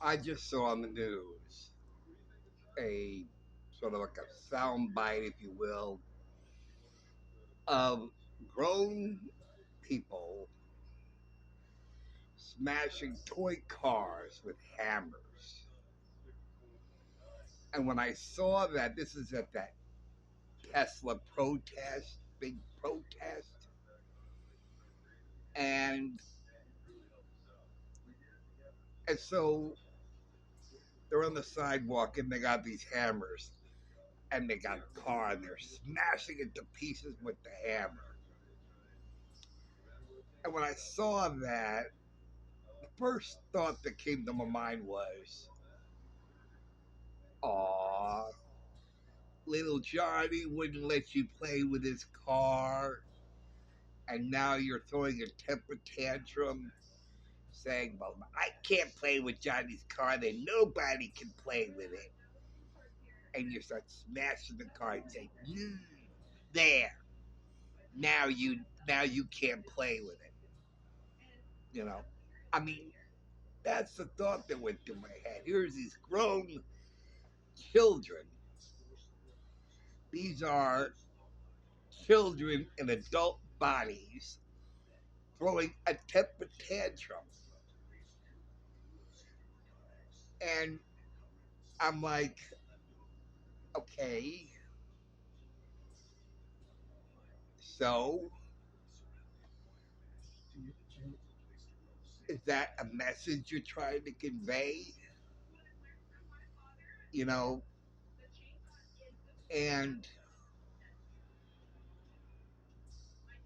I just saw on the news a sort of like a sound bite, if you will, of grown people smashing toy cars with hammers. And when I saw that, this is at that Tesla protest, big protest, and and so they're on the sidewalk and they got these hammers and they got a car and they're smashing it to pieces with the hammer. And when I saw that, the first thought that came to my mind was, "Aw, little Johnny wouldn't let you play with his car, and now you're throwing a temper tantrum, saying, well, I can't play with Johnny's car, then nobody can play with it." And you start smashing the car and say, there, now you can't play with it. You know, I mean, that's the thought that went through my head. Here's these grown children. These are children in adult bodies throwing a temper tantrum. And I'm like, okay, so is that a message you're trying to convey? You know, and,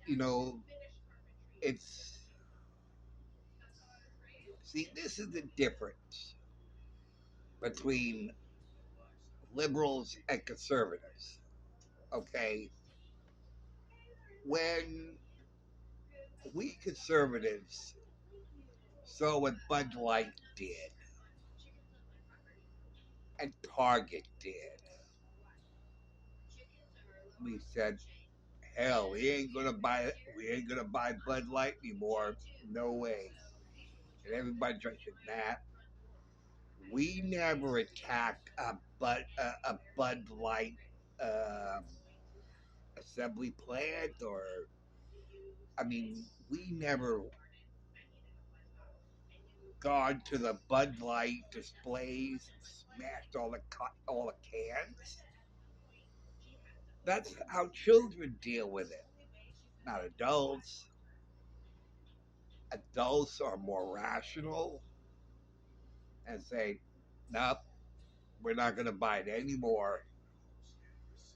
you know, it's, see, this is the difference between liberals and conservatives, okay? When we conservatives saw what Bud Light did and Target did, we said, hell, we ain't gonna buy Bud Light anymore. No way. And everybody drinking that. We never attacked a Bud Light um, assembly plant, or I mean, we never gone to the Bud Light displays and smashed all the cans. That's how children deal with it, not adults. Adults are more rational and say, nope, we're not going to buy it anymore.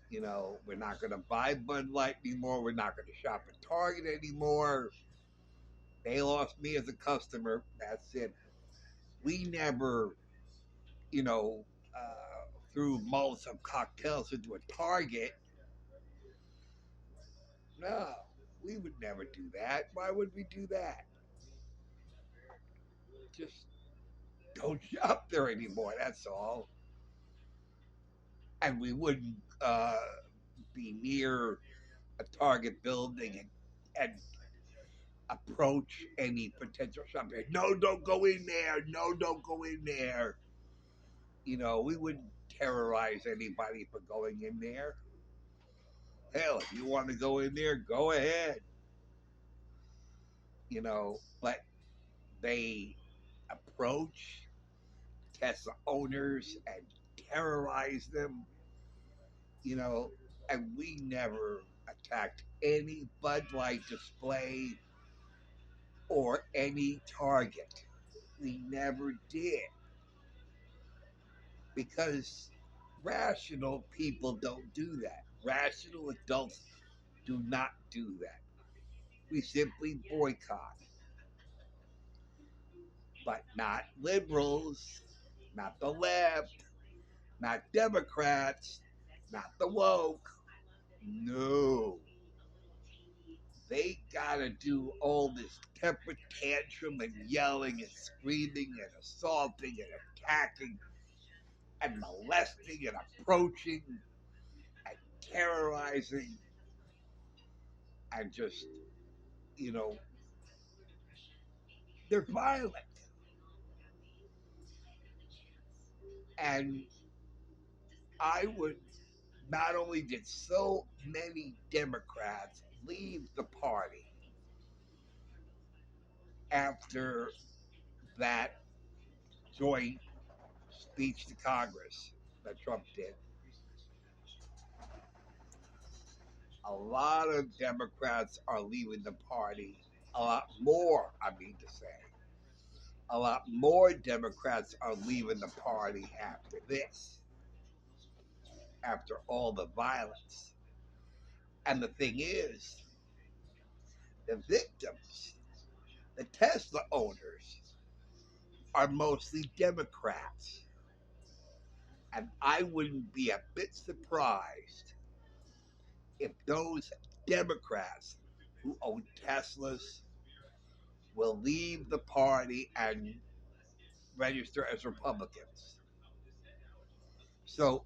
You know, we're not going to buy Bud Light anymore. We're not going to shop at Target anymore. They lost me as a customer. That's it. We never, you know, threw Molotov cocktails into a Target. No, we would never do that. Why would we do that? Just don't shop there anymore. That's all. And we wouldn't be near a Target building and approach any potential shopper. No, don't go in there. No, don't go in there. You know, we wouldn't terrorize anybody for going in there. Hell, if you want to go in there, go ahead. You know, but they approach Tesla owners and terrorize them, you know, and we never attacked any Bud Light display or any Target. We never did, because rational people don't do that. Rational adults do not do that. We simply boycott, but not liberals, not the left, not Democrats, not the woke. No. They gotta do all this temper tantrum and yelling and screaming and assaulting and attacking and molesting and approaching and terrorizing and just, you know, they're violent. And I would not only did so many Democrats leave the party after that joint speech to Congress that Trump did, a lot of Democrats are leaving the party. A lot more, I mean to say. A lot more Democrats are leaving the party after this, after all the violence. And the thing is, the victims, the Tesla owners, are mostly Democrats. And I wouldn't be a bit surprised if those Democrats who own Teslas will leave the party and register as Republicans. So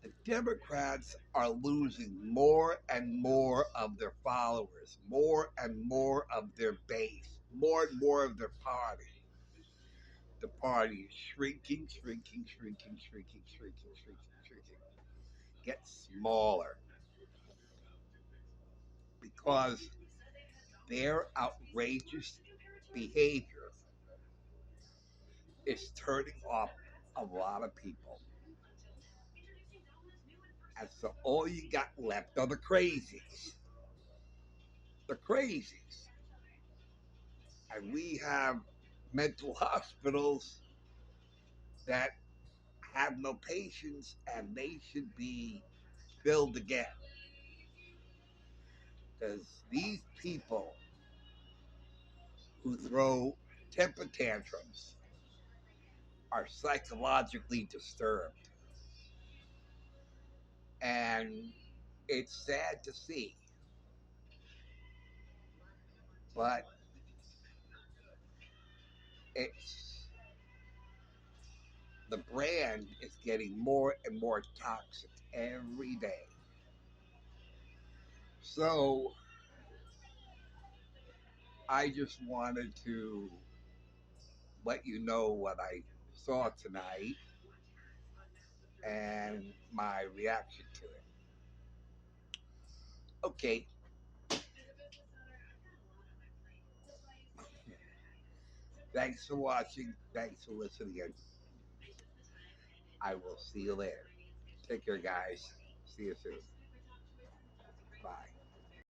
the Democrats are losing more and more of their followers, more and more of their base, more and more of their party. The party is shrinking, shrinking, shrinking, shrinking, shrinking, shrinking, shrinking. Gets smaller because their outrageous behavior is turning off a lot of people. And so all you got left are the crazies. The crazies. And we have mental hospitals that have no patience and they should be filled again. Because these people who throw temper tantrums are psychologically disturbed. And it's sad to see. But it's the brand is getting more and more toxic every day. So I just wanted to let you know what I saw tonight and my reaction to it. Okay, thanks for watching. Thanks for listening. And I will see you later. Take care, guys. See you soon.